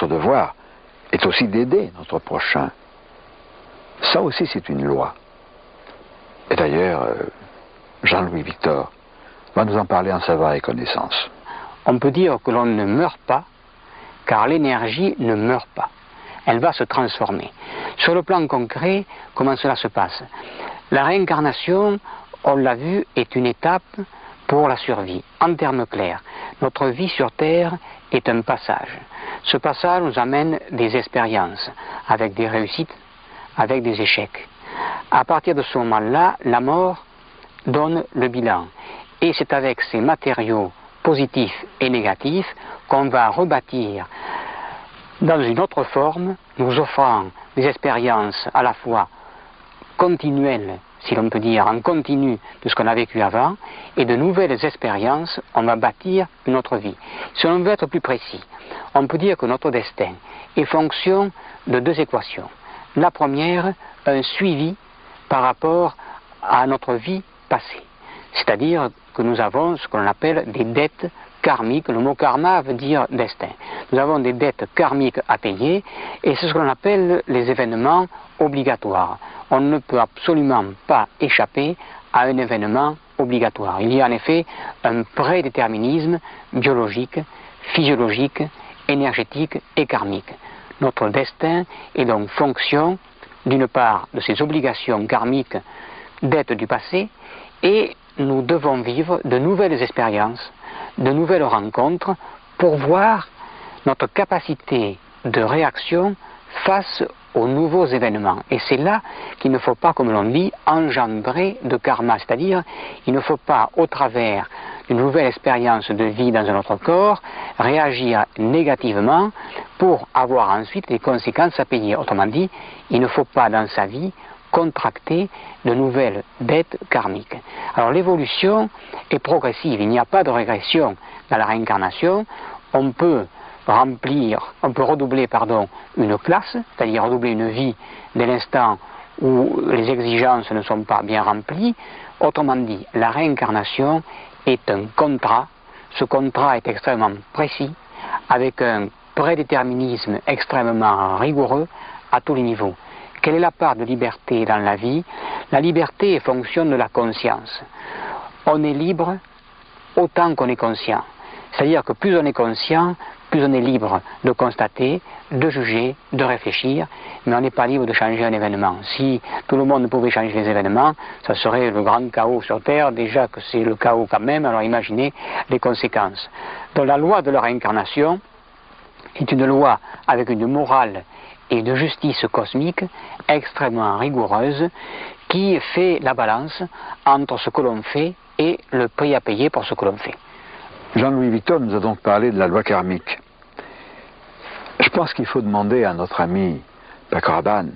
notre devoir est aussi d'aider notre prochain. Ça aussi, c'est une loi. Et d'ailleurs, Jean-Louis Victor va nous en parler en Savoir et Connaissance. On peut dire que l'on ne meurt pas, car l'énergie ne meurt pas. Elle va se transformer. Sur le plan concret, comment cela se passe? La réincarnation, on l'a vu, est une étape pour la survie. En termes clairs, notre vie sur Terre est un passage. Ce passage nous amène des expériences, avec des réussites, avec des échecs. À partir de ce moment-là, la mort donne le bilan. Et c'est avec ces matériaux positifs et négatifs qu'on va rebâtir dans une autre forme, nous offrant des expériences à la fois continuelles, si l'on peut dire, en continu de ce qu'on a vécu avant, et de nouvelles expériences, on va bâtir une autre vie. Si on veut être plus précis, on peut dire que notre destin est fonction de deux équations. La première, un suivi par rapport à notre vie passée. C'est-à-dire que nous avons ce qu'on appelle des dettes karmiques. Le mot karma veut dire destin. Nous avons des dettes karmiques à payer et c'est ce qu'on appelle les événements obligatoires. On ne peut absolument pas échapper à un événement obligatoire. Il y a en effet un prédéterminisme biologique, physiologique, énergétique et karmique. Notre destin est donc fonction, d'une part, de ces obligations karmiques, dettes du passé, et nous devons vivre de nouvelles expériences, de nouvelles rencontres, pour voir notre capacité de réaction face aux nouveaux événements. Et c'est là qu'il ne faut pas, comme l'on dit, engendrer de karma, c'est-à-dire il ne faut pas, au travers d'une nouvelle expérience de vie dans un autre corps, réagir négativement pour avoir ensuite des conséquences à payer. Autrement dit, il ne faut pas dans sa vie contracter de nouvelles dettes karmiques. Alors l'évolution est progressive, il n'y a pas de régression dans la réincarnation. On peut redoubler une classe, c'est-à-dire redoubler une vie dès l'instant où les exigences ne sont pas bien remplies. Autrement dit, la réincarnation est un contrat. Ce contrat est extrêmement précis, avec un prédéterminisme extrêmement rigoureux à tous les niveaux. Quelle est la part de liberté dans la vie? La liberté est fonction de la conscience. On est libre autant qu'on est conscient. C'est-à-dire que plus on est conscient, plus on est libre de constater, de juger, de réfléchir, mais on n'est pas libre de changer un événement. Si tout le monde pouvait changer les événements, ça serait le grand chaos sur Terre, déjà que c'est le chaos quand même, alors imaginez les conséquences. Donc la loi de la réincarnation est une loi avec une morale et de justice cosmique extrêmement rigoureuse qui fait la balance entre ce que l'on fait et le prix à payer pour ce que l'on fait. Jean-Louis Victor nous a donc parlé de la loi karmique. Je pense qu'il faut demander à notre ami Paco Rabanne